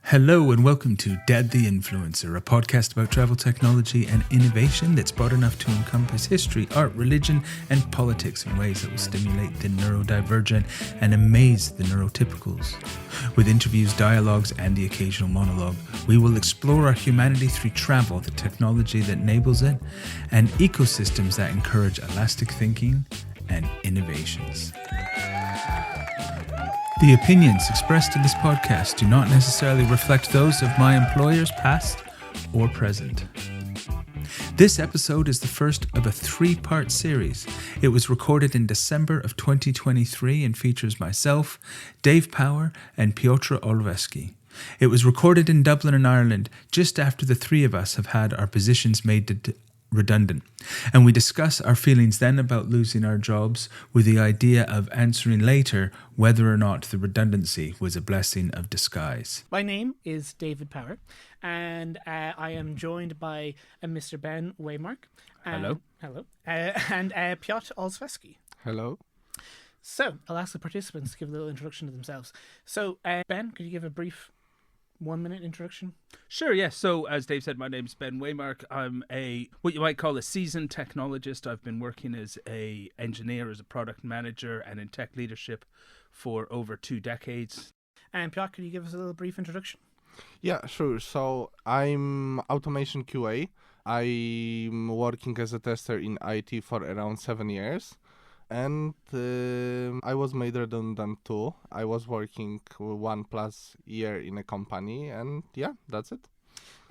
Hello and welcome to Dad the Influencer, a podcast about travel technology and innovation that's broad enough to encompass history, art, religion, and politics in ways that will stimulate the neurodivergent and amaze the neurotypicals. With interviews, dialogues, and the occasional monologue, we will explore our humanity through travel, the technology that enables it, and ecosystems that encourage elastic thinking and innovations. The opinions expressed in this podcast do not necessarily reflect those of my employers past or present. This episode is the first of a three-part series. It was recorded in December of 2023 and features myself, Dave Power, and Piotr Olszewski. It was recorded in Dublin in Ireland just after the three of us have had our positions made redundant, and we discuss our feelings then about losing our jobs with the idea of answering later whether or not the redundancy was a blessing of disguise. My name is David Power, and I am joined by Mr. Ben Waymark. Hello. And Piotr Olszewski. Hello. So I'll ask the participants to give a little introduction to themselves. So Ben, could you give a brief 1-minute introduction? Sure, yes. So, as Dave said, my name's Ben Waymark. I'm what you might call a seasoned technologist. I've been working as a engineer, as a product manager, and in tech leadership for over 2 decades. And Piotr, could you give us a little brief introduction? Yeah, sure. So I'm automation QA. I'm working as a tester in IT for around 7 years. And I was made redundant too. I was working 1+ year in a company, and yeah, that's it.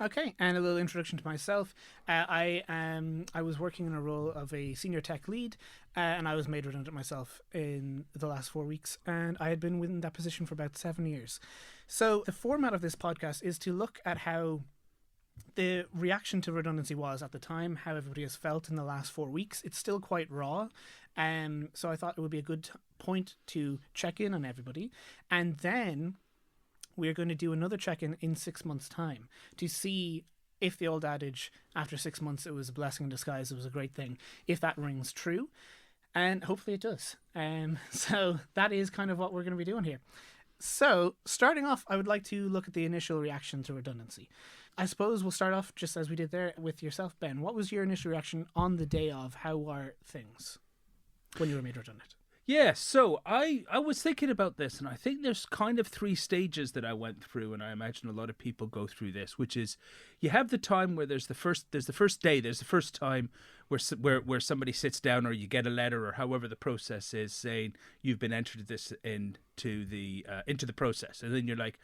Okay, and a little introduction to myself. I was working in a role of a senior tech lead, and I was made redundant myself in the last 4 weeks, and I had been within that position for about 7 years. So the format of this podcast is to look at how the reaction to redundancy was at the time, how everybody has felt in the last 4 weeks. It's still quite raw. So I thought it would be a good point to check in on everybody. And then we're going to do another check-in in 6 months' time to see if the old adage, after 6 months it was a blessing in disguise, it was a great thing, if that rings true. And hopefully it does. So that is kind of what we're going to be doing here. So starting off, I would like to look at the initial reaction to redundancy. I suppose we'll start off just as we did there with yourself, Ben. What was your initial reaction on the day of? How are things when you were made redundant? Yeah, so I was thinking about this, and I think there's kind of 3 stages that I went through, and I imagine a lot of people go through this, which is you have the time where there's the first time where somebody sits down, or you get a letter, or however the process is, saying you've been entered into the process, and then you're like,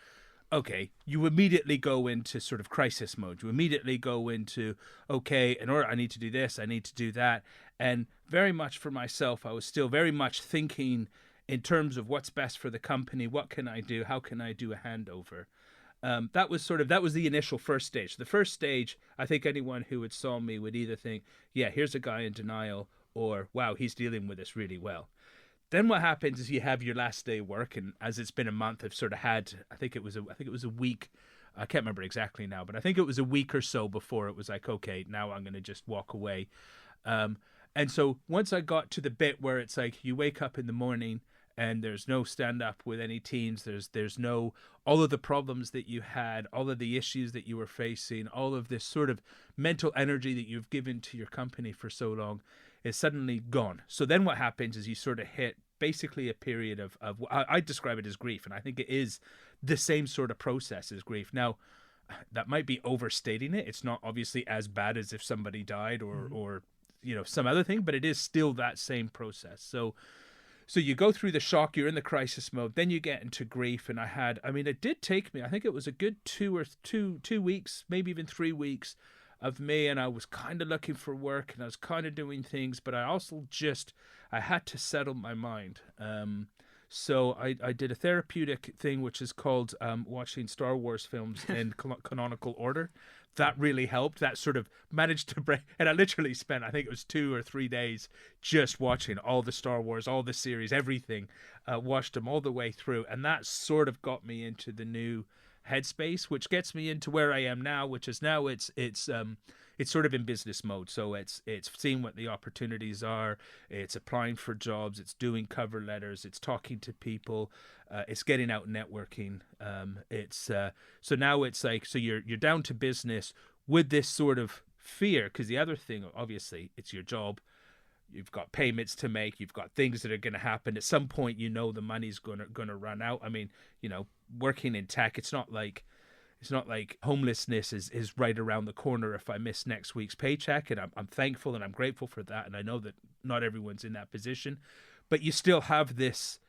okay, you immediately go into sort of crisis mode. You immediately go into, okay, in order, I need to do this, I need to do that. And very much for myself, I was still very much thinking in terms of what's best for the company, what can I do, how can I do a handover. That was the initial first stage. The first stage, I think anyone who had saw me would either think, yeah, here's a guy in denial, or wow, he's dealing with this really well. Then what happens is you have your last day of work, and as it's been a month, I've sort of had, I think it was a week, I can't remember exactly now, but I think it was a week or so before it was like, okay, now I'm going to just walk away. And so once I got to the bit where it's like you wake up in the morning and there's no stand up with any teams, there's no, all of the problems that you had, all of the issues that you were facing, all of this sort of mental energy that you've given to your company for so long is suddenly gone. So then what happens is you sort of hit basically a period of I describe it as grief, and I think it is the same sort of process as grief. Now, that might be overstating it. It's not obviously as bad as if somebody died or you know, some other thing, but it is still that same process. So you go through the shock, you're in the crisis mode, then you get into grief, and it did take me, I think it was a good 2 weeks, maybe even 3 weeks of me, and I was kind of looking for work, and I was kind of doing things, but I also I had to settle my mind. So I did a therapeutic thing, which is called watching Star Wars films in canonical order. That really helped. That sort of managed to break. And I literally spent, I think it was 2 or 3 days just watching all the Star Wars, all the series, everything. Watched them all the way through. And that sort of got me into the new headspace, which gets me into where I am now, which is now it's it's sort of in business mode. So it's seeing what the opportunities are, it's applying for jobs, it's doing cover letters, it's talking to people, it's getting out networking. So now it's like, so you're down to business with this sort of fear, because the other thing, obviously, it's your job. You've got payments to make. You've got things that are going to happen. At some point, the money's going to run out. I mean, working in tech, it's not like homelessness is right around the corner if I miss next week's paycheck, and I'm thankful and I'm grateful for that. And I know that not everyone's in that position, but you still have this,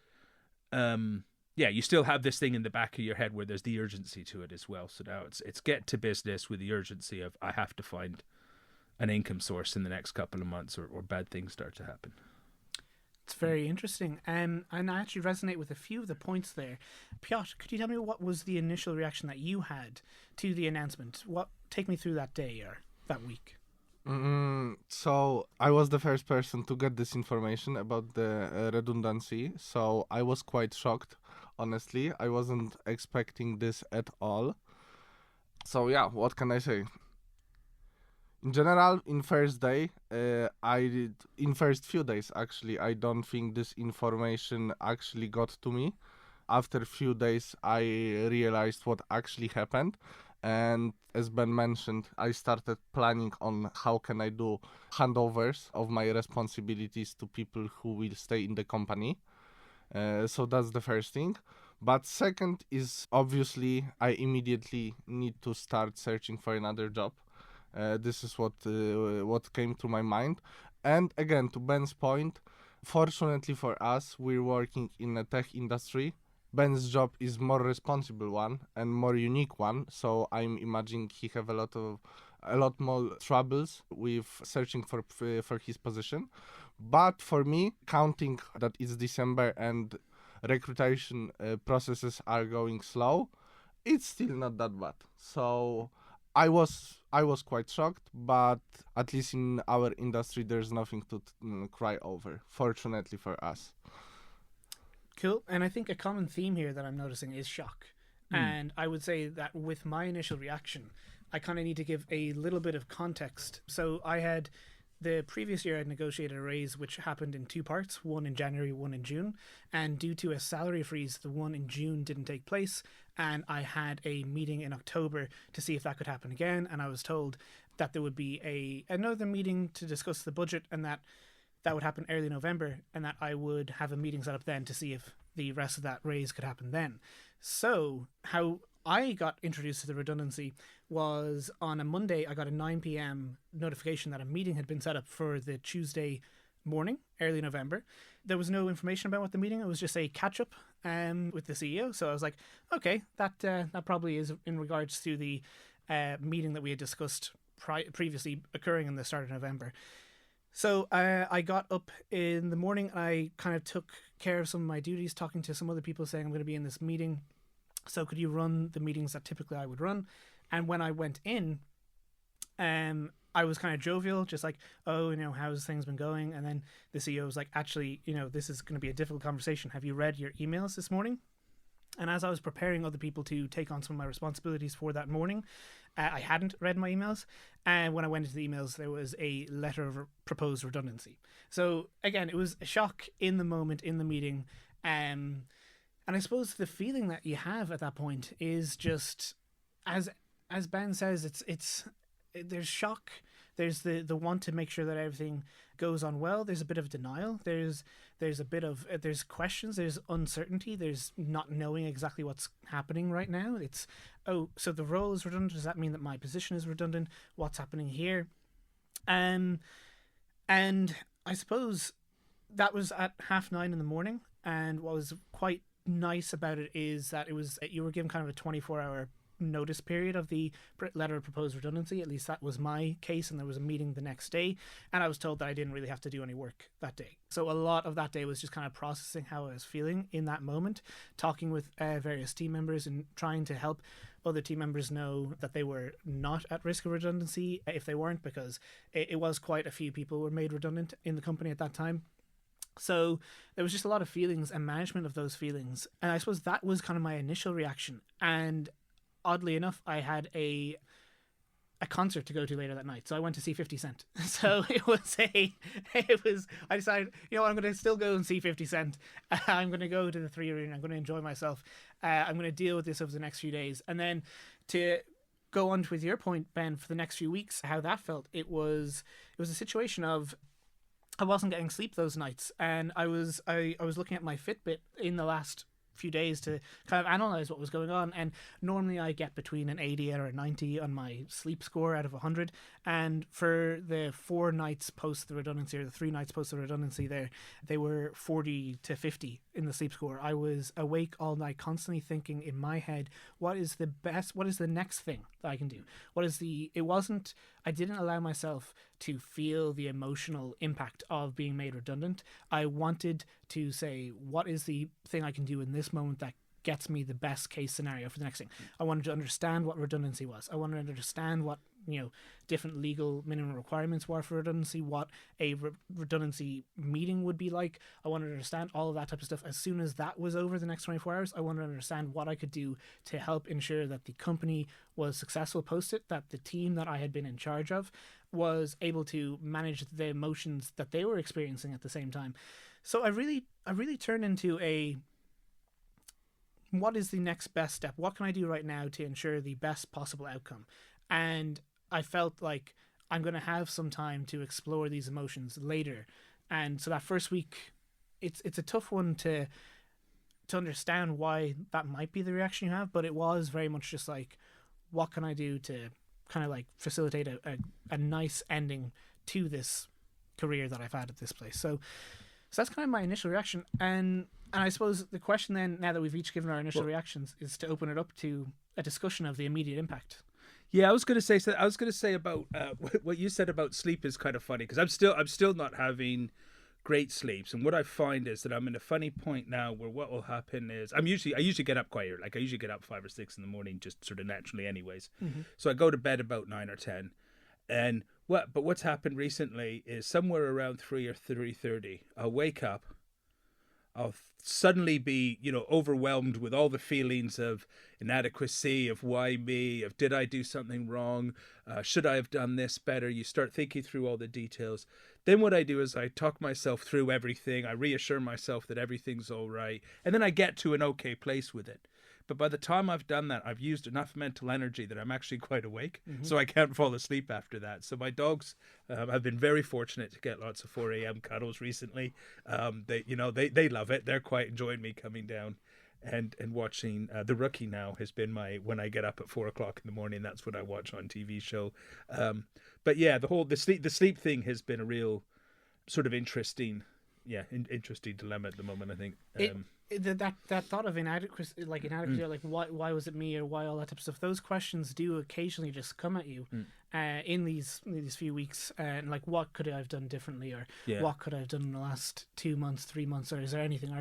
you still have this thing in the back of your head where there's the urgency to it as well. So now it's get to business with the urgency of I have to find an income source in the next couple of months or bad things start to happen. It's very interesting. And I actually resonate with a few of the points there. Piotr, could you tell me what was the initial reaction that you had to the announcement? Take me through that day or that week. So I was the first person to get this information about the redundancy. So I was quite shocked, honestly. I wasn't expecting this at all. So yeah, what can I say? In general, in first few days, actually, I don't think this information actually got to me. After a few days, I realized what actually happened. And as Ben mentioned, I started planning on how can I do handovers of my responsibilities to people who will stay in the company. So that's the first thing. But second is obviously I immediately need to start searching for another job. This is what came to my mind. And again, to Ben's point, fortunately for us, we're working in a tech industry. Ben's job is more responsible one and more unique one, so I'm imagining he have a lot more troubles with searching for his position. But for me, counting that it's December and recruitation processes are going slow, it's still not that bad. So I was quite shocked, but at least in our industry, there's nothing to cry over, fortunately for us. Cool. And I think a common theme here that I'm noticing is shock. And I would say that with my initial reaction, I kind of need to give a little bit of context. So the previous year, I'd negotiated a raise which happened in two parts, one in January, one in June. And due to a salary freeze, the one in June didn't take place. And I had a meeting in October to see if that could happen again. And I was told that there would be another meeting to discuss the budget, and that would happen early November, and that I would have a meeting set up then to see if the rest of that raise could happen then. So how I got introduced to the redundancy was on a Monday. I got a 9 p.m. notification that a meeting had been set up for the Tuesday morning, early November. There was no information about what the meeting. It was just a catch-up with the CEO. So I was like, okay, that probably is in regards to the meeting that we had discussed previously occurring in the start of November. So I got up in the morning and I kind of took care of some of my duties, talking to some other people saying I'm going to be in this meeting. So could you run the meetings that typically I would run? And when I went in, I was kind of jovial, just like, oh, how's things been going? And then the CEO was like, actually, this is going to be a difficult conversation. Have you read your emails this morning? And as I was preparing other people to take on some of my responsibilities for that morning, I hadn't read my emails. And when I went into the emails, there was a letter of proposed redundancy. So again, it was a shock in the moment, in the meeting. And I suppose the feeling that you have at that point is just, as Ben says, there's shock. There's the want to make sure that everything goes on well. There's a bit of denial. There's a bit of there's questions. There's uncertainty. There's not knowing exactly what's happening right now. It's, oh, so the role is redundant. Does that mean that my position is redundant? What's happening here? And I suppose that was at 9:30 in the morning. And what was quite nice about it is that you were given kind of a 24-hour notice period of the letter of proposed redundancy. At least that was my case, and there was a meeting the next day, and I was told that I didn't really have to do any work that day. So a lot of that day was just kind of processing how I was feeling in that moment, talking with various team members and trying to help other team members know that they were not at risk of redundancy if they weren't, because it was quite a few people were made redundant in the company at that time. So there was just a lot of feelings and management of those feelings, and I suppose that was kind of my initial reaction. And oddly enough, I had a a concert to go to later that night, so I went to see 50 Cent. So I decided, you know what, I'm going to still go and see 50 Cent. I'm going to go to the 3 Arena. I'm going to enjoy myself. I'm going to deal with this over the next few days. And then to go on with your point, Ben, for the next few weeks, how that felt, it was a situation of I wasn't getting sleep those nights, and I was looking at my Fitbit in the last few days to kind of analyze what was going on, and normally I get between an 80 or a 90 on my sleep score out of 100, and for the 4 nights post the redundancy, or the 3 nights post the redundancy there, they were 40 to 50 in the sleep score. I was awake all night constantly thinking in my head, what is the next thing that I can do? I didn't allow myself to feel the emotional impact of being made redundant. I wanted to say, what is the thing I can do in this moment that gets me the best case scenario for the next thing? I wanted to understand what redundancy was. I wanted to understand what different legal minimum requirements were for redundancy, what a redundancy meeting would be like. I wanted to understand all of that type of stuff. As soon as that was over the next 24 hours, I wanted to understand what I could do to help ensure that the company was successful post it, that the team that I had been in charge of was able to manage the emotions that they were experiencing at the same time. So I really turned into what is the next best step? What can I do right now to ensure the best possible outcome? And I felt like I'm going to have some time to explore these emotions later. And so that first week, it's a tough one to understand why that might be the reaction you have, but it was very much just like, what can I do to kind of like facilitate a nice ending to this career that I've had at this place. So that's kind of my initial reaction. And I suppose the question then, now that we've each given our initial reactions, is to open it up to a discussion of the immediate impact. Yeah, I was going to say about what you said about sleep is kind of funny, because I'm still not having great sleeps, and what I find is that I'm in a funny point now where what will happen is I usually get up quite early, like I usually get up 5 or 6 in the morning, just sort of naturally, anyways. Mm-hmm. So I go to bed about 9 or 10, and what's happened recently is somewhere around 3 or 3:30, I'll wake up. I'll suddenly be, overwhelmed with all the feelings of inadequacy, of why me, of did I do something wrong, should I have done this better? You start thinking through all the details. Then what I do is I talk myself through everything. I reassure myself that everything's all right. And then I get to an okay place with it. But by the time I've done that, I've used enough mental energy that I'm actually quite awake, so I can't fall asleep after that. So my dogs have been very fortunate to get lots of 4 a.m. cuddles recently. They love it. They're quite enjoying me coming down and watching. The Rookie now has been when I get up at 4 o'clock in the morning, that's what I watch on TV show. But yeah, the sleep thing has been a real sort of interesting dilemma at the moment, I think. That thought of inadequacy, like why was it me, or why all that type of stuff, those questions do occasionally just come at you in these few weeks, and like, what could I have done differently, or what could I have done in the last 2 months, 3 months, or is there anything?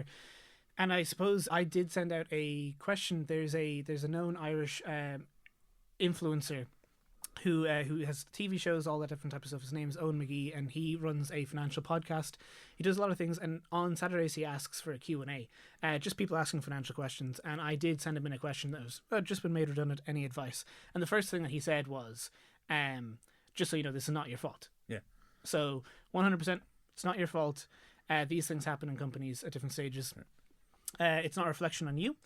And I suppose I did send out a question. There's a known Irish influencer who has TV shows, all that different type of stuff. His name's Owen McGee, and he runs a financial podcast. He does a lot of things, and on Saturdays he asks for a Q&A, just people asking financial questions. And I did send him in a question that was, just been made redundant, any advice? And the first thing that he said was, just so you know, this is not your fault. Yeah. So 100%, it's not your fault. These things happen in companies at different stages. It's not a reflection on you.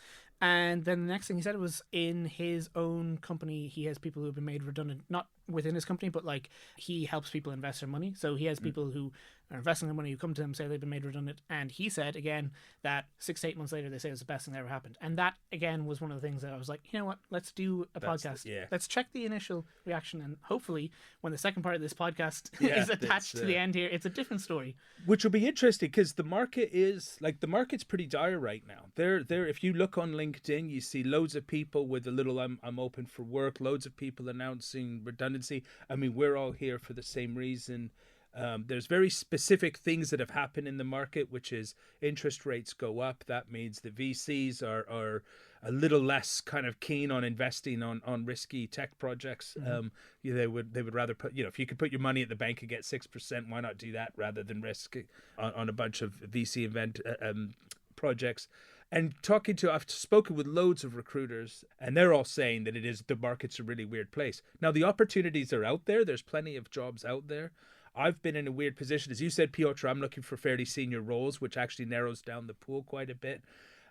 And then the next thing he said was, in his own company, he has people who have been made redundant, not within his company, but like he helps people invest their money. So he has people who are investing their money who come to him, say they've been made redundant. And he said, again, that 6 to 8 months later, they say it was the best thing that ever happened. And that, again, was one of the things that I was like, you know what, let's do a podcast. Let's check the initial reaction. And hopefully when the second part of this podcast is attached to the end here, it's a different story. Which will be interesting, because the market's pretty dire right now. If you look on LinkedIn, you see loads of people with a little I'm open for work, loads of people announcing redundancy. I mean, we're all here for the same reason. There's very specific things that have happened in the market, which is interest rates go up. That means the VCs are a little less kind of keen on investing on risky tech projects. They would rather put, if you could put your money at the bank and get 6%, why not do that rather than risk on a bunch of VC projects? And I've spoken with loads of recruiters, and they're all saying that the market's a really weird place. Now, the opportunities are out there. There's plenty of jobs out there. I've been in a weird position. As you said, Piotr, I'm looking for fairly senior roles, which actually narrows down the pool quite a bit.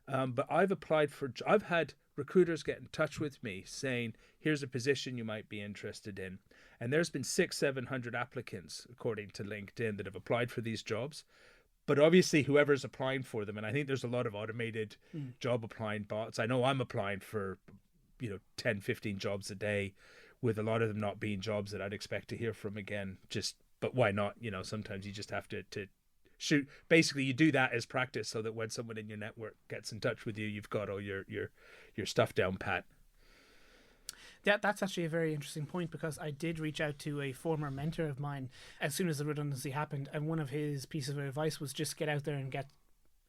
But I've had recruiters get in touch with me saying, here's a position you might be interested in. And there's been 600-700 applicants, according to LinkedIn, that have applied for these jobs. But obviously, whoever's applying for them, and I think there's a lot of automated job applying bots. I know I'm applying for, 10, 15 jobs a day, with a lot of them not being jobs that I'd expect to hear from again. But why not? Sometimes you just have to shoot. Basically, you do that as practice so that when someone in your network gets in touch with you, you've got all your stuff down pat. Yeah, that's actually a very interesting point, because I did reach out to a former mentor of mine as soon as the redundancy happened, and one of his pieces of advice was just get out there and get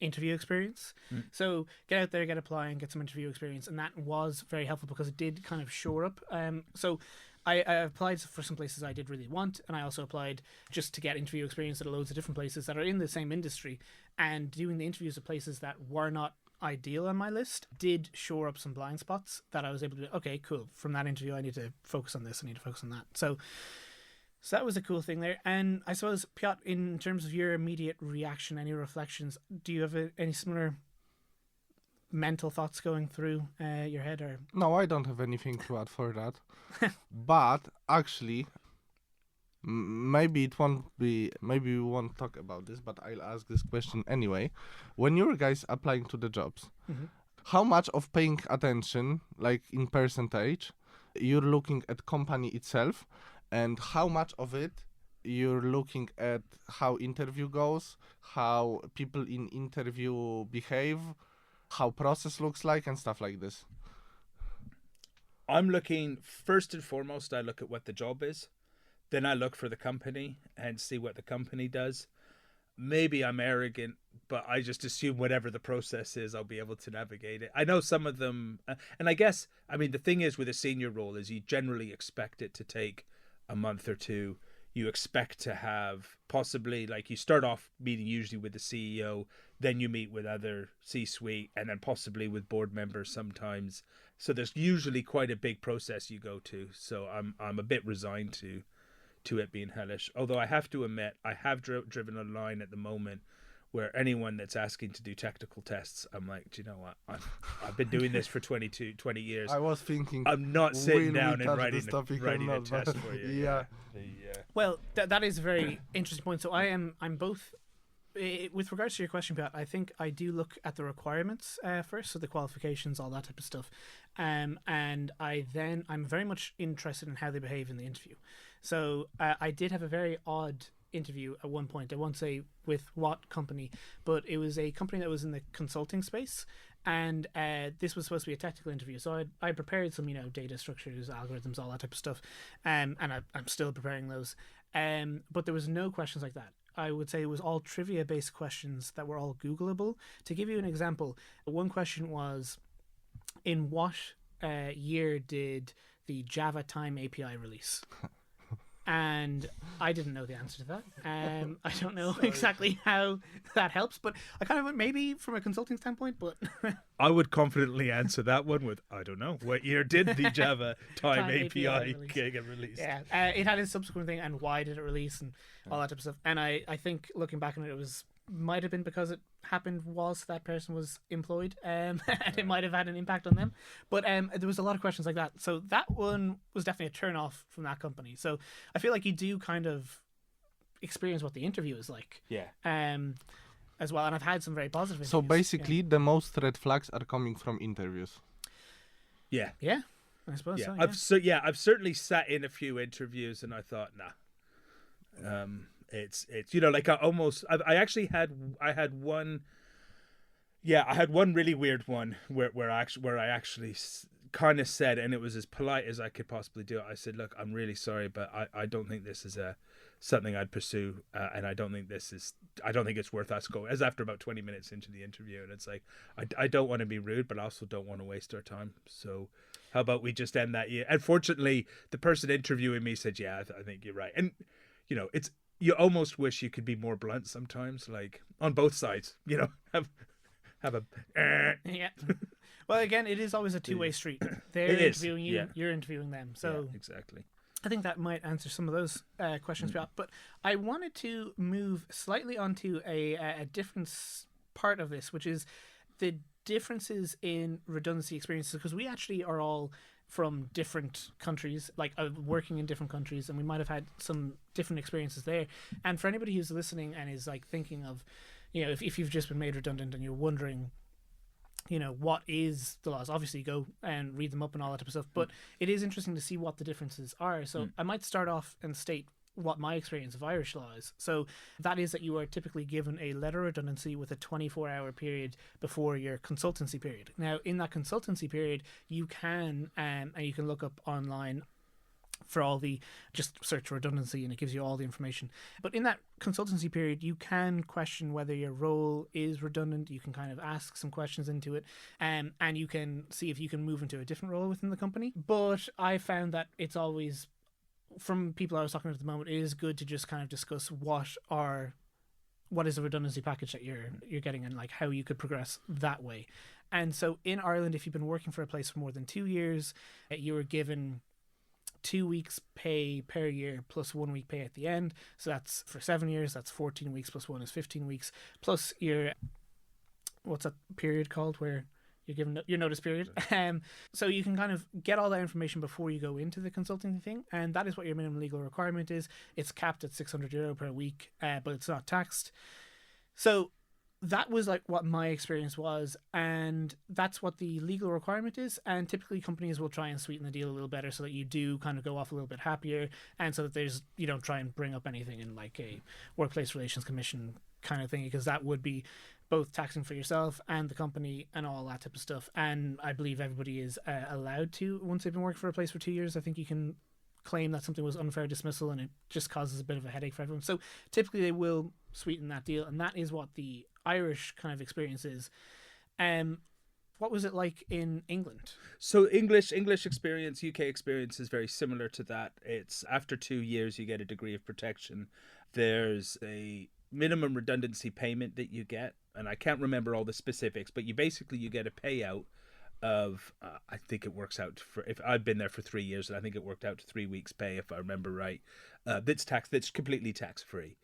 interview experience. So get out there, get applying, get some interview experience, and that was very helpful because it did kind of shore up. So I applied for some places I did really want, and I also applied just to get interview experience at loads of different places that are in the same industry, and doing the interviews at places that were not ideal on my list did shore up some blind spots that I was able to, okay, cool, from that interview I need to focus on this, I need to focus on that. So that was a cool thing there. And I suppose, Piotr, in terms of your immediate reaction, any reflections, do you have any similar mental thoughts going through your head? Or No, I don't have anything to add for that. But actually, maybe we won't talk about this, but I'll ask this question anyway. When you're guys applying to the jobs, how much of paying attention, like in percentage, you're looking at company itself, and how much of it you're looking at how interview goes, how people in interview behave, how process looks like, and stuff like this? I'm looking, first and foremost, I look at what the job is. Then I look for the company and see what the company does. Maybe I'm arrogant, but I just assume whatever the process is, I'll be able to navigate it. I know some of them, and I guess, the thing is with a senior role is you generally expect it to take a month or two. You expect to have possibly, like, you start off meeting usually with the CEO, then you meet with other C-suite, and then possibly with board members sometimes. So there's usually quite a big process you go to. So I'm a bit resigned to it being hellish. Although I have to admit, I have driven a line at the moment where anyone that's asking to do technical tests, I'm like, do you know what? I've been doing this for 20 years. I was thinking, I'm not sitting down and writing a not, test for you. Yeah. well, that is a very interesting point. So I'm both. With regards to your question, Piotr, I think I do look at the requirements first, so the qualifications, all that type of stuff, and I'm very much interested in how they behave in the interview. So I did have a very odd interview at one point. I won't say with what company, but it was a company that was in the consulting space, and this was supposed to be a technical interview. So I prepared some data structures, algorithms, all that type of stuff, and I'm still preparing those. But there was no questions like that. I would say it was all trivia-based questions that were all Googleable. To give you an example, one question was, in what year did the Java Time API release? And I didn't know the answer to that. I don't know exactly how that helps, but I kind of went maybe from a consulting standpoint, but... I would confidently answer that one with, I don't know. What year did the Java Time API get released? Yeah, it had a subsequent thing, and why did it release, and all that type of stuff. And I think, looking back on it, might have been because it happened whilst that person was employed, and it might have had an impact on them. But there was a lot of questions like that. So that one was definitely a turn off from that company. So I feel like you do kind of experience what the interview is like. Yeah. As well. And I've had some very positive interviews. So basically, the most red flags are coming from interviews. Yeah. Yeah, I suppose so. Yeah. I've certainly sat in a few interviews and I thought, nah. It's like I actually had one really weird one where I actually kind of said, and it was as polite as I could possibly do it. I said, look, I'm really sorry, but I don't think this is something I'd pursue, and I don't think it's worth us going. As after about 20 minutes into the interview, and it's like, I don't want to be rude, but I also don't want to waste our time. So how about we just end that? And fortunately, the person interviewing me said, yeah, I think you're right. And you almost wish you could be more blunt sometimes, like on both sides, have have a. Yeah. Well, again, it is always a two-way street. They're It is, interviewing you, yeah. you're interviewing them. So Yeah, exactly. I think that might answer some of those questions. But I wanted to move slightly onto a different part of this, which is the differences in redundancy experiences, because we actually are all from different countries, like working in different countries, and we might have had some different experiences there. And for anybody who's listening and is like thinking of, if you've just been made redundant and you're wondering, what is the laws? Obviously, go and read them up and all that type of stuff. But it is interesting to see what the differences are. So I might start off and state what my experience of Irish law is. So that is that you are typically given a letter of redundancy with a 24-hour period before your consultancy period. Now, in that consultancy period, you can, and you can look up online for all the, just search redundancy and it gives you all the information. But in that consultancy period, you can question whether your role is redundant. You can kind of ask some questions into it, and you can see if you can move into a different role within the company. But I found that it's always, from people I was talking to at the moment, it is good to just kind of discuss what is the redundancy package that you're getting, and like how you could progress that way. And so in Ireland, if you've been working for a place for more than 2 years, you were given 2 weeks pay per year plus 1 week pay at the end. So that's for 7 years, that's 14 weeks plus 1 is 15 weeks, plus your, what's that period called where you're given your notice period. So you can kind of get all that information before you go into the consulting thing, and that is what your minimum legal requirement is. It's capped at €600 per week, but it's not taxed. So that was like what my experience was, and that's what the legal requirement is. And typically companies will try and sweeten the deal a little better so that you do kind of go off a little bit happier, and so that you don't try and bring up anything in like a workplace relations commission kind of thing, because that would be both taxing for yourself and the company and all that type of stuff. And I believe everybody is allowed to, once they've been working for a place for 2 years, I think you can claim that something was unfair dismissal, and it just causes a bit of a headache for everyone. So typically they will sweeten that deal, and that is what the Irish kind of experience is. What was it like in England? So English experience, UK experience is very similar to that. It's after 2 years you get a degree of protection. There's a minimum redundancy payment that you get, and I can't remember all the specifics, but you get a payout of I think it works out for, if I've been there for 3 years, and I think it worked out to 3 weeks pay if I remember right. That's completely tax free.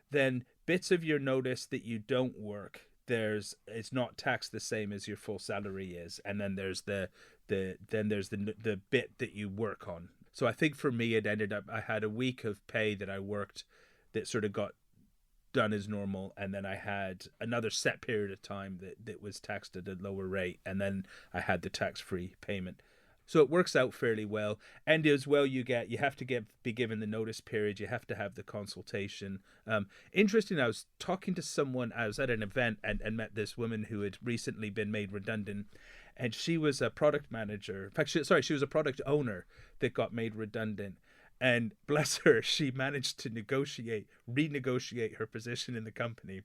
Then bits of your notice that you don't work, it's not taxed the same as your full salary is, and then there's the bit that you work on. So I think for me it ended up, I had a week of pay that I worked that sort of got done as normal, and then I had another set period of time that was taxed at a lower rate, and then I had the tax-free payment. So it works out fairly well. And as well, you have to be given the notice period. You have to have the consultation. Interesting, I was talking to someone, I was at an event and met this woman who had recently been made redundant, and she was a product manager. In fact, she was a product owner that got made redundant. And bless her, she managed to renegotiate her position in the company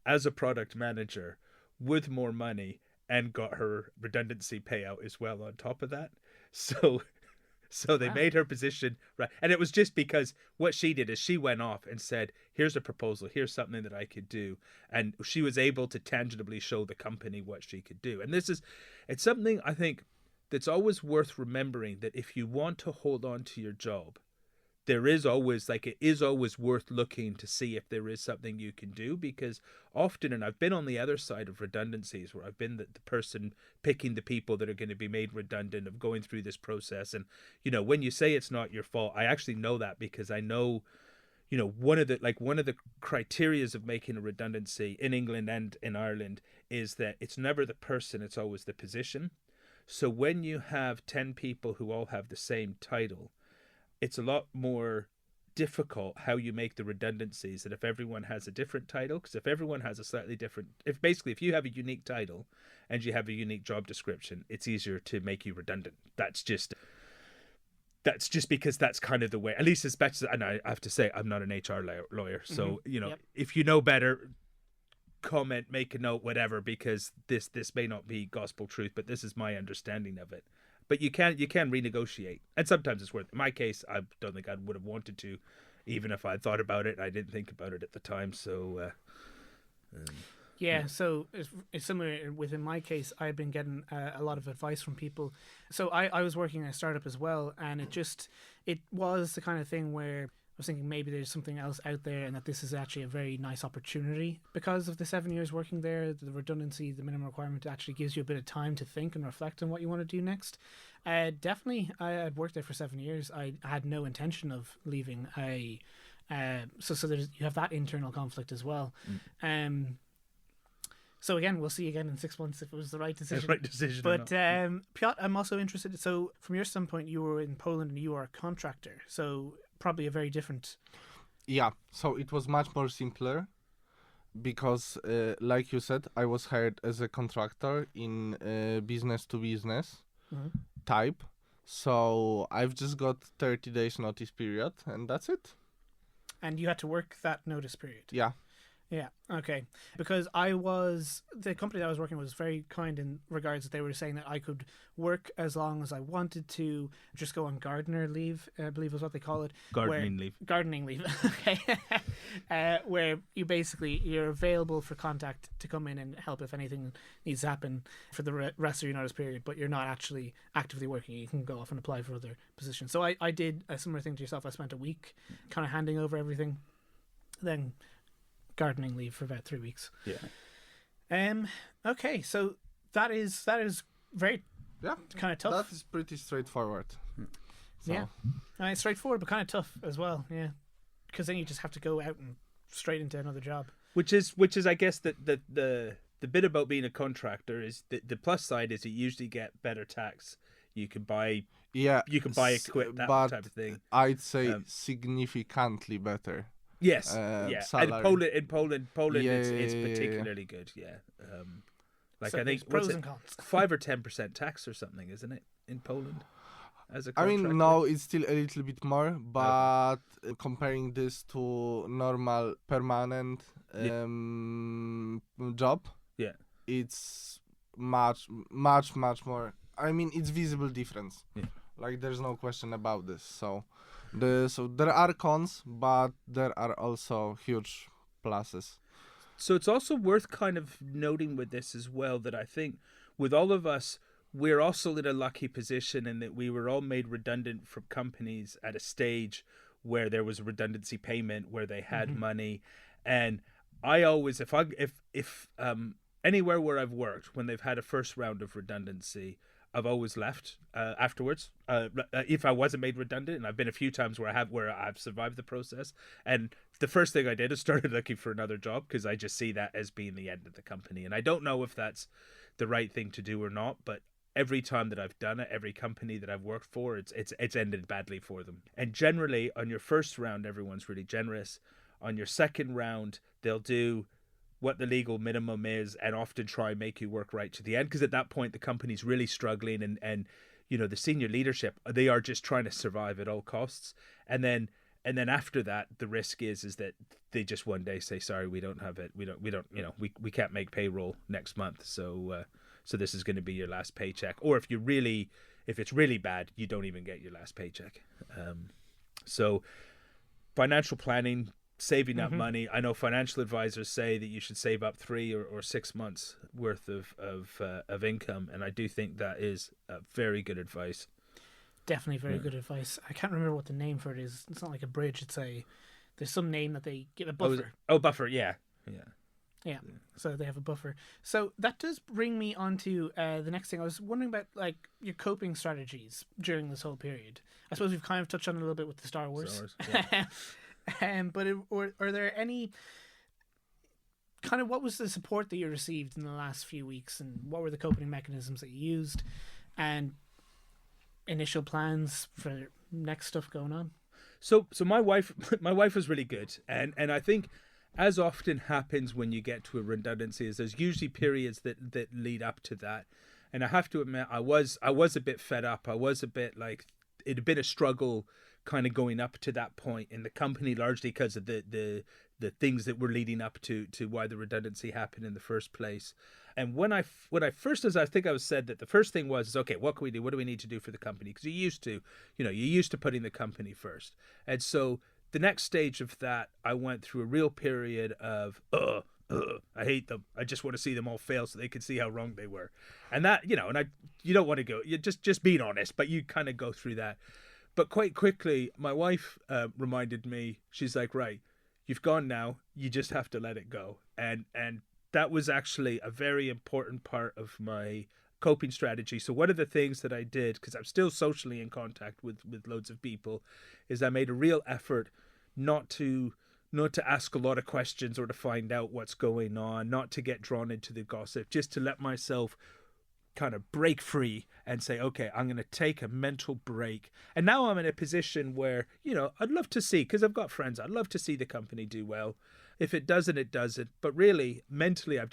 as a product manager with more money, and got her redundancy payout as well on top of that. So they made her position right. And it was just because what she did is she went off and said, here's a proposal, here's something that I could do. And she was able to tangibly show the company what she could do. And it's something I think that's always worth remembering, that if you want to hold on to your job, it is always worth looking to see if there is something you can do, because often, and I've been on the other side of redundancies where I've been the person picking the people that are going to be made redundant, of going through this process. And, when you say it's not your fault, I actually know that, because I know, one of the criterias of making a redundancy in England and in Ireland is that it's never the person, it's always the position. So when you have 10 people who all have the same title, it's a lot more difficult how you make the redundancies than if everyone has a different title. Because if everyone has a slightly different, if you have a unique title and you have a unique job description, it's easier to make you redundant. That's just because that's kind of the way, at least as best as, and I have to say, I'm not an HR lawyer. So, If you know better, comment, make a note, whatever, because this may not be gospel truth, but this is my understanding of it. But you can renegotiate, and sometimes it's worth it. In my case, I don't think I would have wanted to, even if I thought about it. I didn't think about it at the time. So, Yeah, so it's similar within my case. I've been getting a lot of advice from people. So I was working in a startup as well, and it was the kind of thing where I was thinking maybe there's something else out there, and that this is actually a very nice opportunity because of the 7 years working there. The redundancy, the minimum requirement, actually gives you a bit of time to think and reflect on what you want to do next. Definitely, I'd worked there for 7 years. I had no intention of leaving. So there's, you have that internal conflict as well. So again, we'll see again in 6 months if it was the right decision. The right decision. But Piotr, I'm also interested. So from your standpoint, you were in Poland and you are a contractor. So probably a very different. Yeah, so it was much more simpler because, like you said, I was hired as a contractor in business to business type. So I've just got 30 days notice period, and that's it. And you had to work that notice period. Yeah. Yeah, okay. Because the company that I was working with was very kind in regards that they were saying that I could work as long as I wanted to, just go on gardener leave, I believe is what they call it. Gardening leave. Gardening leave, okay. Where you're available for contact to come in and help if anything needs to happen for the rest of your notice period, but you're not actually actively working. You can go off and apply for other positions. So I did a similar thing to yourself. I spent a week kind of handing over everything, then gardening leave for about 3 weeks. Yeah. Okay, so that is very kind of tough. That is pretty straightforward. So. Yeah, straightforward, but kind of tough as well. Yeah, because then you just have to go out and straight into another job. Which is I guess the bit about being a contractor is the plus side is you usually get better tax. You can buy equipment, that type of thing. I'd say significantly better. Yes, yeah. Salary. And in Poland, it's particularly good. Yeah, So I think pros and cons. 5 or 10% tax or something, isn't it, in Poland? As a I contractor? mean, no, it's still a little bit more, but comparing this to normal permanent job, it's much more. I mean, it's visible difference. Yeah. Like there's no question about this. So there are cons, but there are also huge pluses. So it's also worth kind of noting with this as well that I think with all of us, we're also in a lucky position in that we were all made redundant from companies at a stage where there was a redundancy payment, where they had money. And I always, if anywhere where I've worked, when they've had a first round of redundancy, I've always left afterwards. If I wasn't made redundant, and I've been a few times where I've survived the process. And the first thing I did is started looking for another job because I just see that as being the end of the company. And I don't know if that's the right thing to do or not, but every time that I've done it, every company that I've worked for, it's ended badly for them. And generally, on your first round, everyone's really generous. On your second round, they'll do what the legal minimum is and often try and make you work right to the end, because at that point the company's really struggling and you know the senior leadership, they are just trying to survive at all costs. And then after that, the risk is that they just one day say, sorry, we don't have it, we don't we can't make payroll next month, so this is going to be your last paycheck. Or if it's really bad, you don't even get your last paycheck. So financial planning, saving up money. I know financial advisors say that you should save up 3 or 6 months worth of income, and I do think that is very good advice. Definitely very good advice. I can't remember what the name for it is. It's not like a bridge. There's some name that they give a buffer. Buffer. Yeah. So they have a buffer. So that does bring me on to the next thing. I was wondering about like your coping strategies during this whole period. I suppose we've kind of touched on it a little bit with the Star Wars. Yeah. But are there any kind of, what was the support that you received in the last few weeks, and what were the coping mechanisms that you used, and initial plans for next stuff going on? So my wife was really good, and I think, as often happens when you get to a redundancy, is there's usually periods that lead up to that. And I have to admit, I was a bit fed up. I was a bit like, it had been a struggle kind of going up to that point in the company, largely because of the things that were leading up to why the redundancy happened in the first place. And when I first, as I think I was said, that the first thing was, okay, what can we do? What do we need to do for the company? Because you're used to putting the company first. And so the next stage of that, I went through a real period of, ugh, I hate them. I just want to see them all fail so they can see how wrong they were. And that, you don't want to go, you just being honest, but you kind of go through that. But quite quickly, my wife reminded me, she's like, right, you've gone now, you just have to let it go. And that was actually a very important part of my coping strategy. So one of the things that I did, because I'm still socially in contact with loads of people, is I made a real effort not to ask a lot of questions or to find out what's going on, not to get drawn into the gossip, just to let myself kind of break free and say, okay, I'm going to take a mental break. And now I'm in a position where, I'd love to see, because I've got friends, I'd love to see the company do well. If it doesn't, it doesn't. But really, mentally, I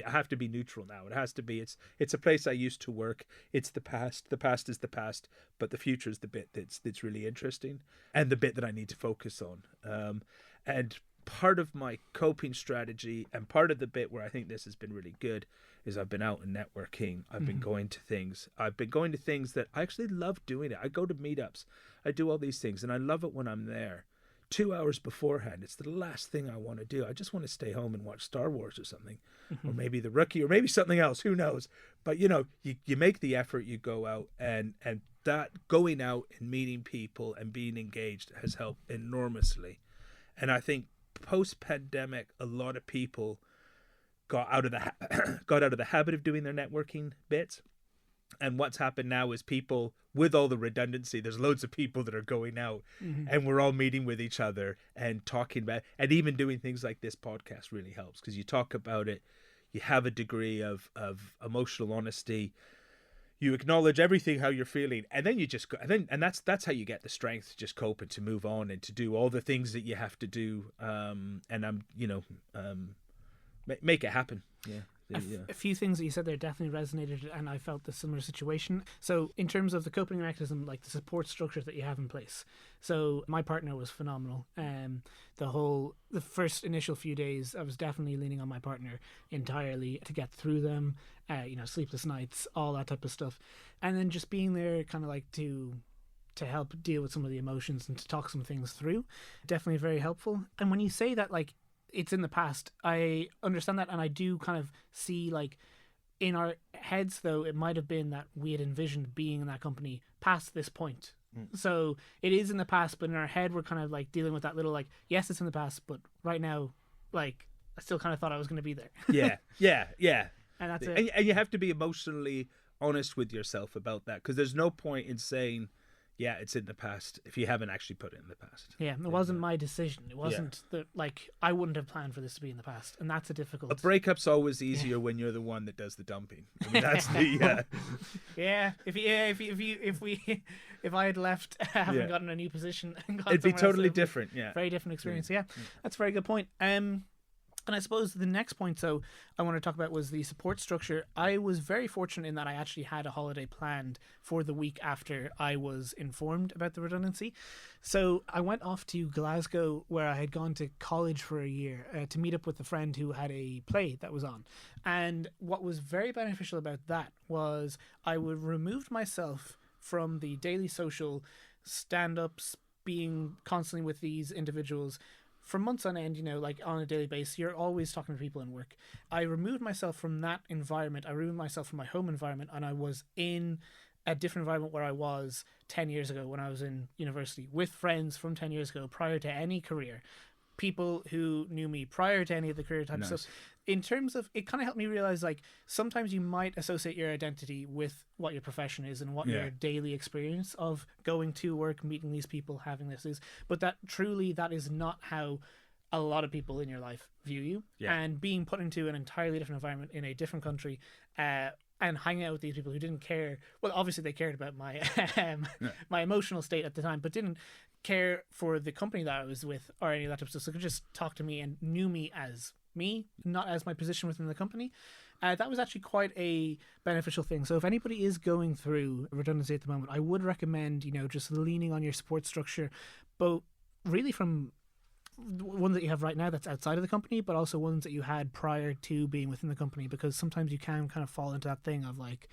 have to be neutral now. It has to be, it's a place I used to work. It's the past. The past is the past, but the future is the bit that's really interesting and the bit that I need to focus on. And part of my coping strategy and part of the bit where I think this has been really good is I've been out and networking. I've been going to things. I've been going to things that I actually love doing it. I go to meetups. I do all these things and I love it when I'm there. 2 hours beforehand, it's the last thing I want to do. I just want to stay home and watch Star Wars or something, or maybe The Rookie, or maybe something else. Who knows? But you make the effort. You go out, and that going out and meeting people and being engaged has helped enormously. And I think post-pandemic, a lot of people got out of the habit of doing their networking bits. And what's happened now is people, with all the redundancy, there's loads of people that are going out and we're all meeting with each other and talking about, and even doing things like this podcast really helps because you talk about it, you have a degree of emotional honesty, you acknowledge everything, how you're feeling, and then you just go, and that's how you get the strength to just cope and to move on and to do all the things that you have to do, make it happen. Yeah. A few things that you said there definitely resonated, and I felt the similar situation. So in terms of the coping mechanism, like the support structure that you have in place, so my partner was phenomenal. The first initial few days I was definitely leaning on my partner entirely to get through them, sleepless nights, all that type of stuff, and then just being there kind of like to help deal with some of the emotions and to talk some things through, definitely very helpful. And when you say that, like, it's in the past, I understand that, and I do kind of see, like, in our heads though, it might have been that we had envisioned being in that company past this point. So it is in the past, but in our head we're kind of like dealing with that little, like, yes, it's in the past, but right now, like, I still kind of thought I was going to be there. yeah And that's it. And you have to be emotionally honest with yourself about that, because there's no point in saying, yeah, it's in the past, if you haven't actually put it in the past. Yeah, it wasn't my decision. It wasn't that, like, I wouldn't have planned for this to be in the past, and that's a difficult. A breakup's always easier when you're the one that does the dumping. I mean, that's the If I had left, having gotten a new position, and gone it'd be somewhere totally else, different. Yeah, very different experience. Yeah, that's a very good point. And I suppose the next point, so I want to talk about, was the support structure. I was very fortunate in that I actually had a holiday planned for the week after I was informed about the redundancy. So I went off to Glasgow, where I had gone to college for a year, to meet up with a friend who had a play that was on. And what was very beneficial about that was I would removed myself from the daily social stand-ups, being constantly with these individuals for months on end, like on a daily basis. You're always talking to people in work. I removed myself from that environment. I removed myself from my home environment, and I was in a different environment where I was 10 years ago when I was in university, with friends from 10 years ago, prior to any career, people who knew me prior to any of the career type stuff. In terms of, it kind of helped me realize, like, sometimes you might associate your identity with what your profession is and what your daily experience of going to work, meeting these people, having this is, but that is not how a lot of people in your life view you. And being put into an entirely different environment in a different country, and hanging out with these people who didn't care, well, obviously they cared about my my emotional state at the time, but didn't care for the company that I was with or any of that type of stuff. So they could just talk to me and knew me as me, not as my position within the company. That was actually quite a beneficial thing. So if anybody is going through redundancy at the moment, I would recommend, just leaning on your support structure, but really from one that you have right now that's outside of the company, but also ones that you had prior to being within the company, because sometimes you can kind of fall into that thing of, like,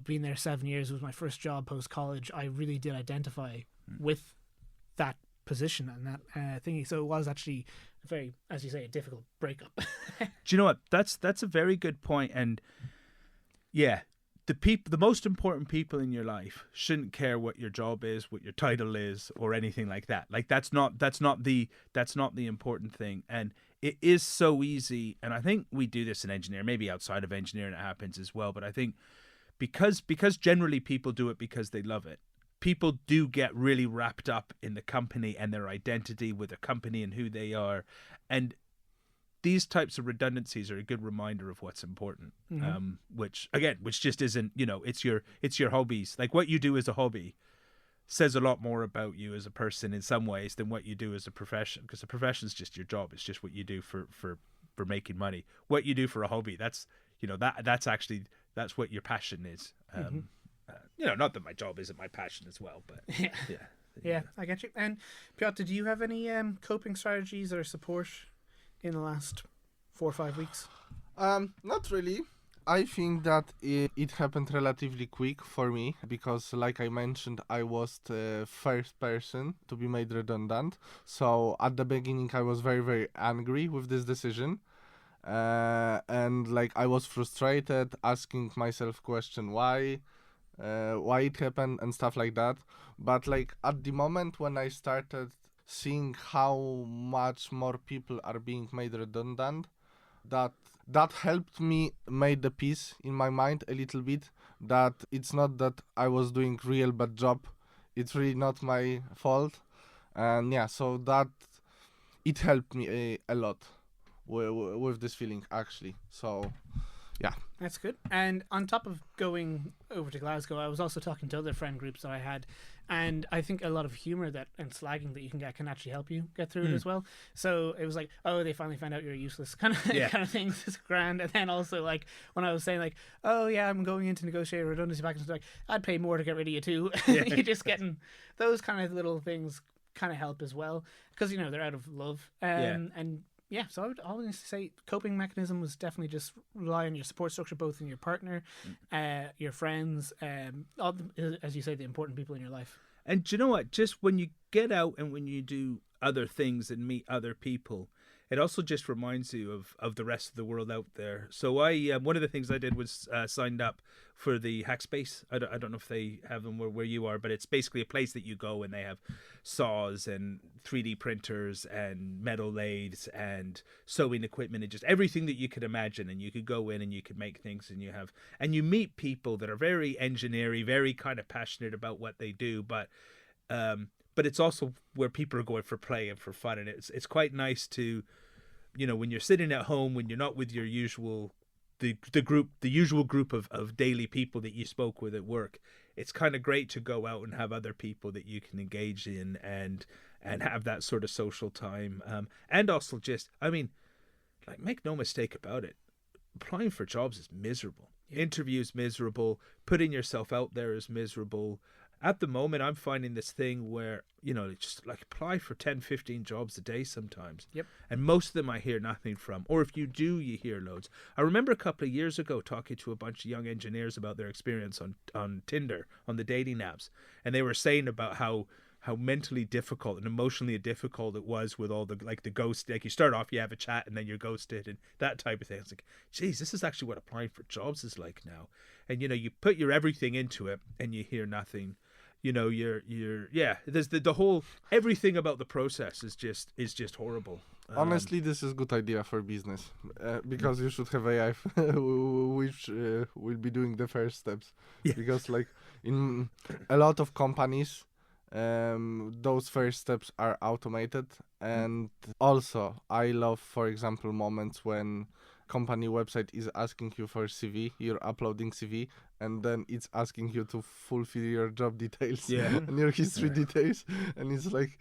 being there 7 years was my first job post-college. I really did identify with that position and that thingy. So it was actually very, as you say, a difficult breakup. Do you know what? That's a very good point. And yeah, the most important people in your life shouldn't care what your job is, what your title is, or anything like that. Like that's not the important thing. And it is so easy. And I think we do this in engineering, maybe outside of engineering it happens as well. But I think because generally people do it because they love it. People do get really wrapped up in the company and their identity with the company and who they are. And these types of redundancies are a good reminder of what's important. Which just isn't, it's your hobbies. Like what you do as a hobby says a lot more about you as a person in some ways than what you do as a profession, because a profession is just your job. It's just what you do for making money. What you do for a hobby, that's what your passion is. Not that my job isn't my passion as well, but yeah, I get you. And Piotr, do you have any coping strategies or support in the last 4 or 5 weeks? Not really. I think that it happened relatively quick for me because, like I mentioned, I was the first person to be made redundant. So at the beginning, I was very, very angry with this decision. And like I was frustrated, asking myself question why it happened and stuff like that. But like at the moment when I started seeing how much more people are being made redundant, that helped me make the peace in my mind a little bit, that it's not that I was doing real bad job, it's really not my fault. And yeah, so that it helped me a lot with this feeling actually. So yeah, that's good. And on top of going over to Glasgow, I was also talking to other friend groups that I had, and I think a lot of humor and slagging that you can get can actually help you get through it as well. So it was like, oh, they finally found out you're useless, kind of things. It's grand. And then also like when I was saying like, oh yeah, I'm going in to negotiate a redundancy package, like I'd pay more to get rid of you too. You're just getting those kind of little things kind of help as well, because they're out of love. And yeah, so I would always say coping mechanism was definitely just rely on your support structure, both in your partner, your friends, all as you say, the important people in your life. And do you know what? Just when you get out and when you do other things and meet other people, it also just reminds you of the rest of the world out there. So one of the things I did was signed up for the Hackspace. I don't know if they have them where you are, but it's basically a place that you go and they have saws and 3D printers and metal lathes and sewing equipment and just everything that you could imagine. And you could go in and you could make things and you meet people that are very engineering, very kind of passionate about what they do, but it's also where people are going for play and for fun. And it's quite nice to, when you're sitting at home, when you're not with your usual, the usual group of daily people that you spoke with at work, it's kind of great to go out and have other people that you can engage in and have that sort of social time. And also just, make no mistake about it, applying for jobs is miserable. Interviews miserable. Putting yourself out there is miserable. At the moment, I'm finding this thing where, just like apply for 10, 15 jobs a day sometimes. Yep. And most of them I hear nothing from. Or if you do, you hear loads. I remember a couple of years ago talking to a bunch of young engineers about their experience on Tinder, on the dating apps. And they were saying about how mentally difficult and emotionally difficult it was with all the ghost, like you start off, you have a chat and then you're ghosted and that type of thing. It's like, geez, this is actually what applying for jobs is like now. And, you put your everything into it and you hear nothing. There's the whole, everything about the process is just horrible. Honestly, this is a good idea for business because you should have AI which will be doing the first steps. Yeah. Because like in a lot of companies, those first steps are automated. And also I love, for example, moments when company website is asking you for CV, you're uploading CV, and then it's asking you to fulfill your job details and your history details, and it's like,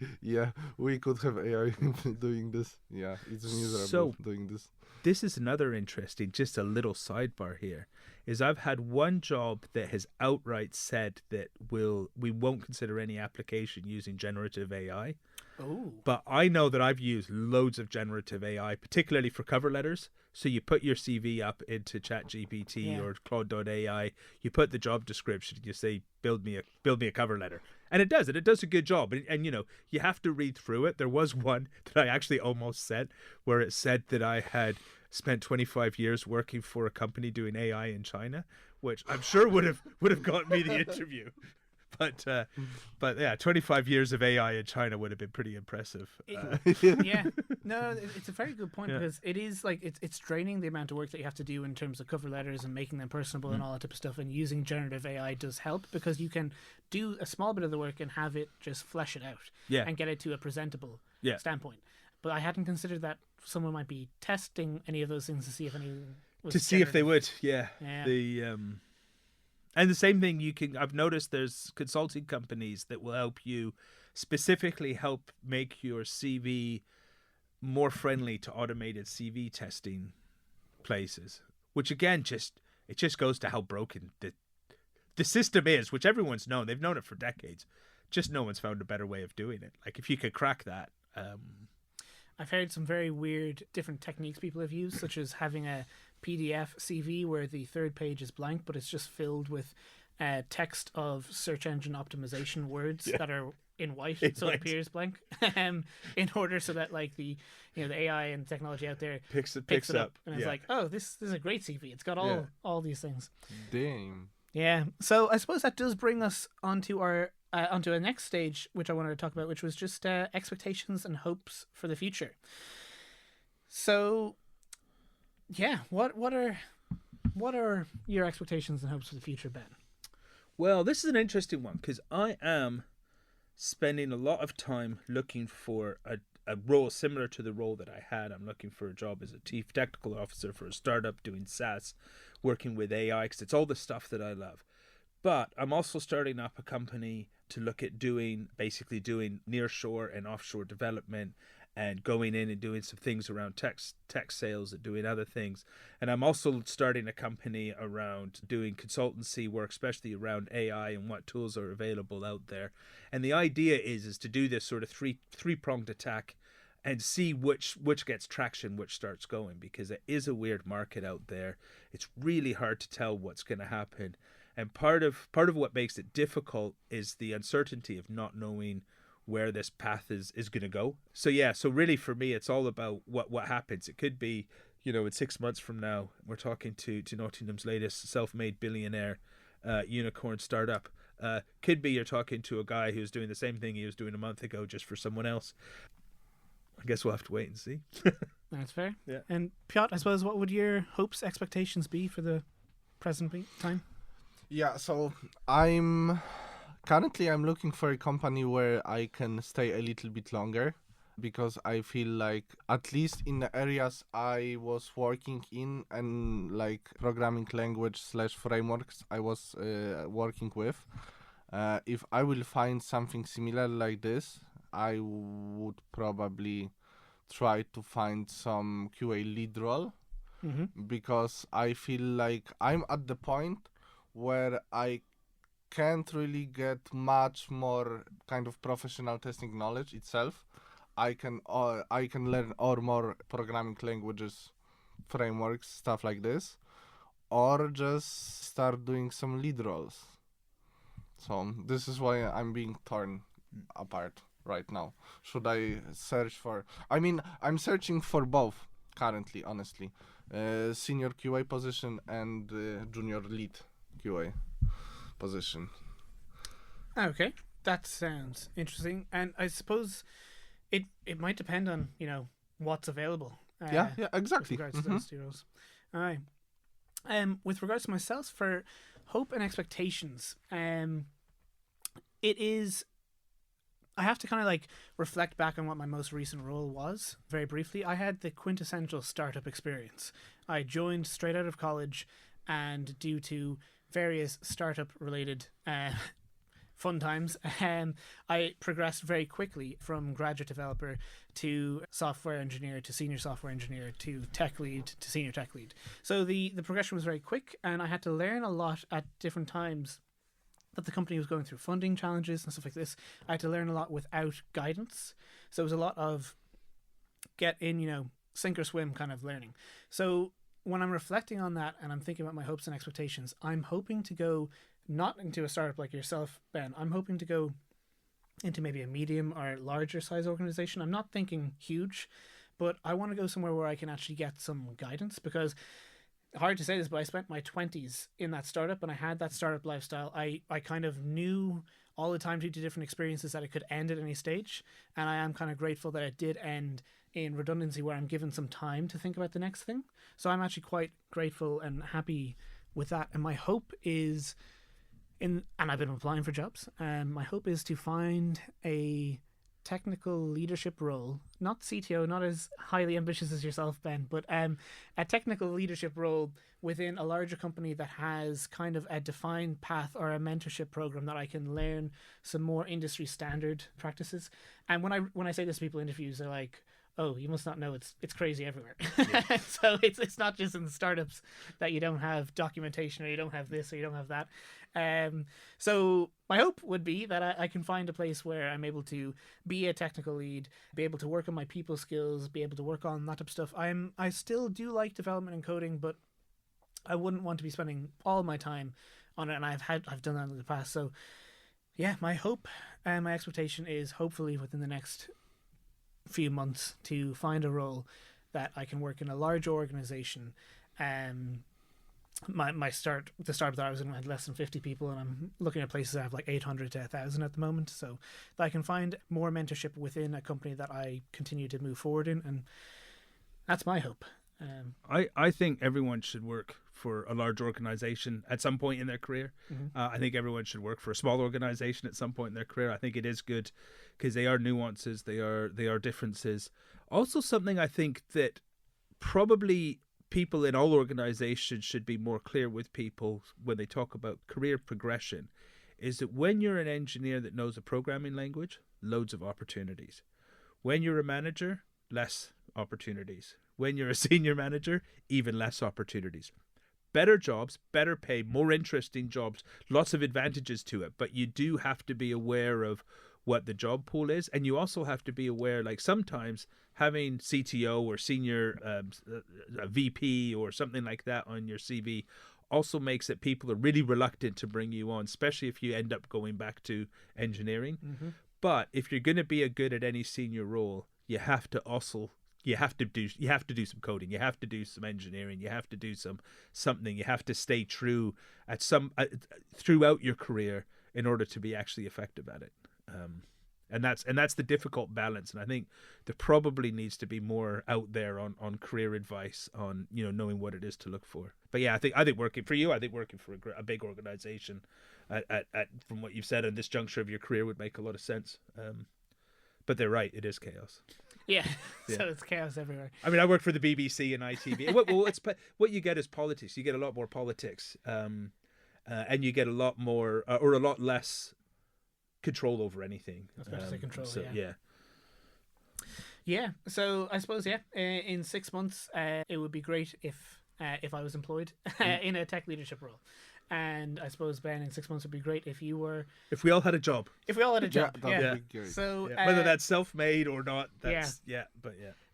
we could have AI doing this. Yeah, it's miserable doing this. This is another interesting, just a little sidebar here, is I've had one job that has outright said that we won't consider any application using generative AI. Oh. But I know that I've used loads of generative AI, particularly for cover letters. So you put your CV up into ChatGPT or Claude.ai, you put the job description, you say, build me a cover letter. And it does it. It does a good job. And you have to read through it. There was one that I actually almost sent where it said that I had spent 25 years working for a company doing AI in China, which I'm sure would have gotten me the interview. But yeah, 25 years of AI in China would have been pretty impressive. Yeah, no, it's a very good point because it is like it's draining the amount of work that you have to do in terms of cover letters and making them personable and all that type of stuff. And using generative AI does help because you can do a small bit of the work and have it just flesh it out and get it to a presentable standpoint. But I hadn't considered that someone might be testing any of those things to see if any was if they would. Yeah. And the same thing I've noticed there's consulting companies that will help you specifically help make your CV more friendly to automated CV testing places, which again, it just goes to how broken the system is, which everyone's known. They've known it for decades. Just no one's found a better way of doing it. Like if you could crack that. I've heard some very weird different techniques people have used, such as having a PDF CV where the third page is blank, but it's just filled with text of search engine optimization words that are in white, so it appears blank, in order so that like the AI and technology out there picks it up, and it's like, oh, this is a great CV. It's got all these things. Damn. Yeah. So I suppose that does bring us onto a next stage, which I wanted to talk about, which was just expectations and hopes for the future. So, yeah, what are your expectations and hopes for the future, Ben? Well, this is an interesting one because I am spending a lot of time looking for a role similar to the role that I had. I'm looking for a job as a chief technical officer for a startup doing SaaS, working with AI, because it's all the stuff that I love. But I'm also starting up a company to look at doing nearshore and offshore development and going in and doing some things around tech sales and doing other things. And I'm also starting a company around doing consultancy work, especially around AI and what tools are available out there. And the idea is to do this sort of three-pronged attack and see which gets traction, which starts going, because it is a weird market out there. It's really hard to tell what's going to happen. And part of what makes it difficult is the uncertainty of not knowing where this path is going to go. So really for me, it's all about what happens. It could be, in 6 months from now, we're talking to Nottingham's latest self-made billionaire unicorn startup. Could be you're talking to a guy who's doing the same thing he was doing a month ago just for someone else. I guess we'll have to wait and see. That's fair. Yeah. And Piotr, I suppose, what would your hopes, expectations be for the present time? Yeah, so I'm looking for a company where I can stay a little bit longer, because I feel like, at least in the areas I was working in and like programming language / frameworks I was working with, if I will find something similar like this, I would probably try to find some QA lead role, because I feel like I'm at the point where I can't really get much more kind of professional testing knowledge itself. I can learn or more programming languages, frameworks, stuff like this, or just start doing some lead roles. So this is why I'm being torn apart right now. Should I search for... I'm searching for both currently, honestly. Senior QA position and junior lead QA position. Okay, that sounds interesting. And I suppose it might depend on, what's available. Yeah, exactly. With regards to those two roles. All right. With regards to myself, for hope and expectations, it is... I have to kind of like reflect back on what my most recent role was very briefly. I had the quintessential startup experience. I joined straight out of college, and due to various startup related fun times, I progressed very quickly from graduate developer to software engineer to senior software engineer to tech lead to senior tech lead. So the progression was very quick, and I had to learn a lot at different times that the company was going through funding challenges and stuff like this. I had to learn a lot without guidance. So it was a lot of get in, sink or swim kind of learning. So when I'm reflecting on that and I'm thinking about my hopes and expectations, I'm hoping to go not into a startup like yourself, Ben. I'm hoping to go into maybe a medium or larger size organization. I'm not thinking huge, but I want to go somewhere where I can actually get some guidance, because hard to say this, but I spent my 20s in that startup and I had that startup lifestyle. I kind of knew all the time due to different experiences that it could end at any stage. And I am kind of grateful that it did end in Redundancy, where I'm given some time to think about the next thing. So I'm actually quite grateful and happy with that. And my hope is and I've been applying for jobs. My hope is to find a technical leadership role, not CTO, not as highly ambitious as yourself, Ben, but a technical leadership role within a larger company that has kind of a defined path or a mentorship program that I can learn some more industry standard practices. And when I say this to people in interviews, they're like, "Oh, you must not know it's crazy everywhere." Yeah. So it's not just in the startups that you don't have documentation, or you don't have this, or you don't have that. So my hope would be that I can find a place where I'm able to be a technical lead, be able to work on my people skills, be able to work on that type of stuff. I still do like development and coding, but I wouldn't want to be spending all my time on it, and I've done that in the past. So yeah, my hope and my expectation is hopefully within the next few months to find a role that I can work in a large organization. The startup that I was in had less than 50 people, and I'm looking at places that have like 800 to 1,000 at the moment, so that I can find more mentorship within a company that I continue to move forward in, and that's my hope. I think everyone should work for a large organization at some point in their career. Mm-hmm. I think everyone should work for a small organization at some point in their career. I think it is good because they are nuances, they are differences. Also, something I think that probably people in all organizations should be more clear with people when they talk about career progression is that when you're an engineer that knows a programming language, loads of opportunities. When you're a manager, less opportunities. When you're a senior manager, even less opportunities. Better jobs, better pay, more interesting jobs, lots of advantages to it. But you do have to be aware of what the job pool is. And you also have to be aware, like sometimes having CTO or senior VP or something like that on your CV also makes it people are really reluctant to bring you on, especially if you end up going back to engineering. Mm-hmm. But if you're going to be a good at any senior role, you have to do some coding, you have to do some engineering, you have to do something, you have to stay true at throughout your career in order to be actually effective at it. And that's the difficult balance. And I think there probably needs to be more out there on career advice on, knowing what it is to look for. But yeah, I think working for you, I think working for a big organization at from what you've said in this juncture of your career would make a lot of sense. But they're right, it is chaos. Yeah. So it's chaos everywhere. I mean, I work for the BBC and ITV. Well, what you get is politics. You get a lot more politics, and you get a lot more or a lot less control over anything. Especially control. So, yeah. Yeah. So I suppose in 6 months, it would be great if I was employed in a tech leadership role. And I suppose, Ben, in 6 months would be great if you were... If we all had a job. If we all had a job, that'd be great. So, whether that's self-made or not, that's... Yeah.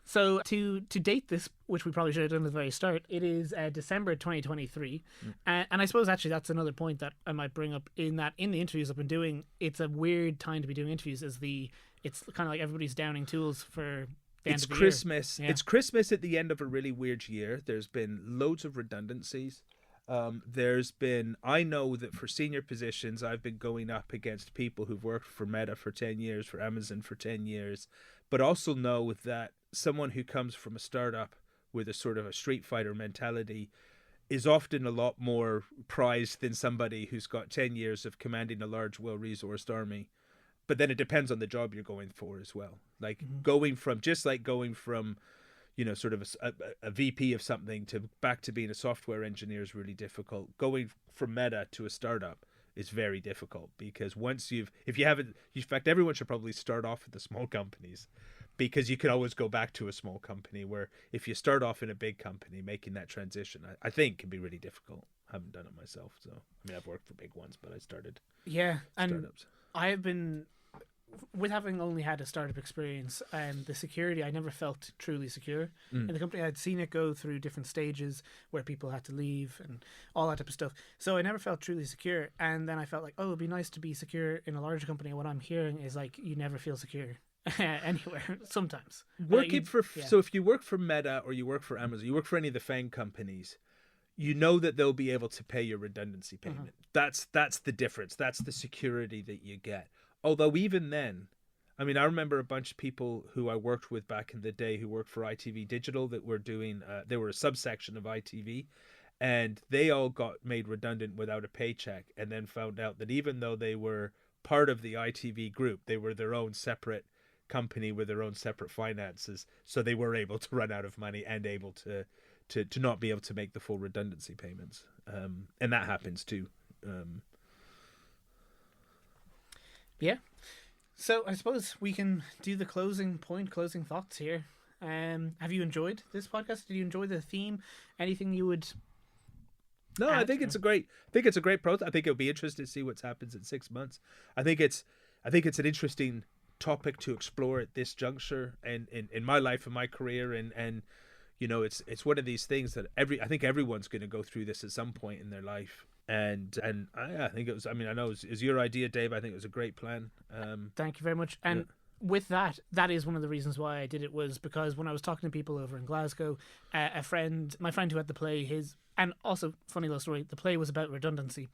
So to date this, which we probably should have done at the very start, it is December 2023. And I suppose actually that's another point that I might bring up in the interviews I've been doing. It's a weird time to be doing interviews it's kind of like everybody's downing tools for... It's Christmas. It's Christmas at the end of a really weird year. There's been loads of redundancies. I know that for senior positions, I've been going up against people who've worked for Meta for 10 years, for Amazon for 10 years, but also know that someone who comes from a startup with a sort of a Street Fighter mentality is often a lot more prized than somebody who's got 10 years of commanding a large, well-resourced army. But then it depends on the job you're going for as well. Like going from sort of a VP of something back to being a software engineer is really difficult. Going from Meta to a startup is very difficult because in fact, everyone should probably start off with the small companies because you can always go back to a small company, where if you start off in a big company, making that transition, I think can be really difficult. haven't done it myself. So I mean, I've worked for big ones, but I started Yeah, and startups. I have been, with having only had a startup experience and the security, I never felt truly secure in the company. I'd seen it go through different stages where people had to leave and all that type of stuff. So I never felt truly secure. And then I felt like, oh, it'd be nice to be secure in a larger company. And what I'm hearing is like, you never feel secure anywhere sometimes. So if you work for Meta or you work for Amazon, you work for any of the FANG companies, you know that they'll be able to pay your redundancy payment. That's the difference. That's the security that you get. Although even then, I mean, I remember a bunch of people who I worked with back in the day who worked for ITV Digital that were doing, they were a subsection of ITV, and they all got made redundant without a paycheck, and then found out that even though they were part of the ITV group, they were their own separate company with their own separate finances, so they were able to run out of money and able to not be able to make the full redundancy payments. And that happens too. Yeah. So I suppose we can do the closing thoughts here. Have you enjoyed this podcast? Did you enjoy the theme? Anything you would? No, I think it's a great process. I think it'll be interesting to see what happens in 6 months. I think it's an interesting topic to explore at this juncture and in my life and my career, and you know, it's one of these things that I think everyone's going to go through this at some point in their life. And I think it was, I mean, I know it was your idea, Dave. I think it was a great plan. Thank you very much. And with that is one of the reasons why I did it, was because when I was talking to people over in Glasgow, my friend who had the play, and also, funny little story, the play was about redundancy.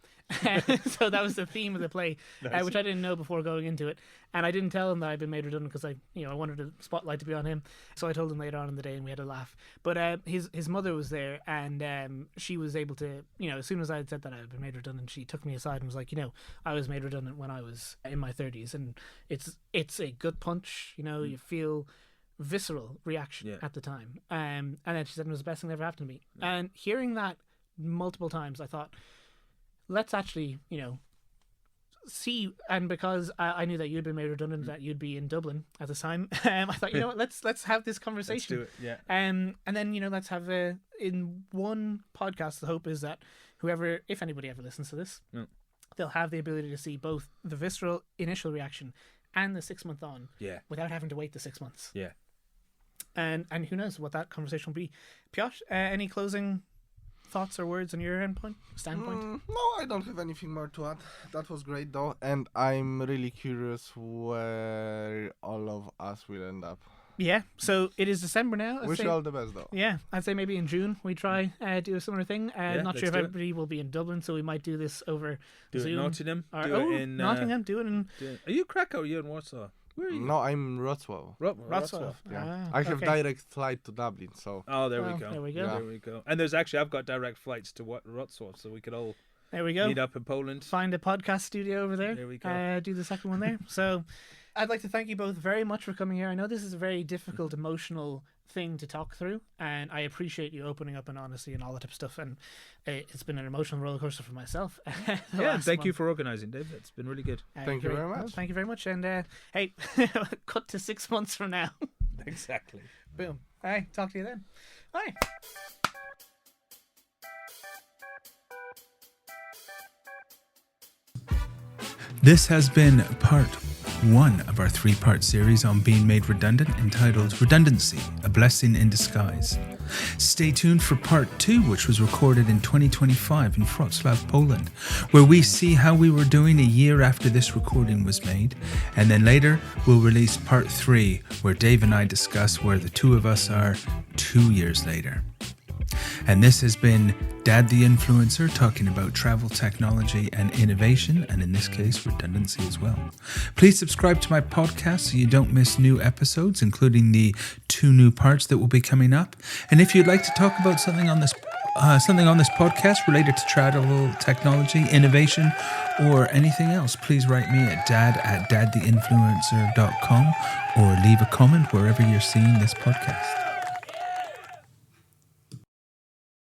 So that was the theme of the play, Nice. which I didn't know before going into it. And I didn't tell him that I'd been made redundant because I wanted the spotlight to be on him. So I told him later on in the day and we had a laugh. But his mother was there, and she was able to, as soon as I had said that I had been made redundant, she took me aside and was like, I was made redundant when I was in my 30s. And it's a gut punch, you feel visceral reaction at the time, and then she said it was the best thing that ever happened to me. And hearing that multiple times, I thought, let's actually see. And because I knew that you'd been made redundant, that you'd be in Dublin at the time, I thought, what, let's have this conversation. Let's do it. And then let's have in one podcast. The hope is that if anybody ever listens to this, they'll have the ability to see both the visceral initial reaction and the 6 month on, without having to wait the 6 months. Yeah. And who knows what that conversation will be. Piotr, any closing thoughts or words on your standpoint? No, I don't have anything more to add. That was great though, and I'm really curious where all of us will end up. Yeah, so it is December now. Wish you all the best though. Yeah, I'd say maybe in June we try do a similar thing. Not sure if everybody will be in Dublin, so we might do this over Zoom. Do it in Nottingham. Nottingham. Do it in... Are you Krakow or are you in Warsaw? Where are you? No, I'm Wrocław. Wrocław. Yeah. I have direct flight to Dublin, so... Oh, there we go. There we go. Yeah. There we go. And I've got direct flights to Wrocław, so we could all meet up in Poland. Find a podcast studio over there. There we go. Do the second one there. So I'd like to thank you both very much for coming here. I know this is a very difficult, emotional thing to talk through, and I appreciate you opening up and honesty and all that type of stuff. And it's been an emotional roller coaster for myself. Thank you for organising, Dave. It's been really good. Thank you very much. Well, thank you very much. And hey, cut to 6 months from now. Exactly. Boom. Hey, talk to you then. Bye. This has been part 1 of our 3-part series on being made redundant, entitled Redundancy, a Blessing in Disguise. Stay tuned for part 2, which was recorded in 2025 in Wrocław, Poland, where we see how we were doing a year after this recording was made, and then later we'll release part 3, where Dave and I discuss where the two of us are 2 years later. And this has been Dad the Influencer, talking about travel, technology and innovation, and in this case, redundancy as well. Please subscribe to my podcast so you don't miss new episodes, including the 2 new parts that will be coming up. And if you'd like to talk about something on this podcast related to travel, technology, innovation, or anything else, please write me at dad@dadtheinfluencer.com or leave a comment wherever you're seeing this podcast.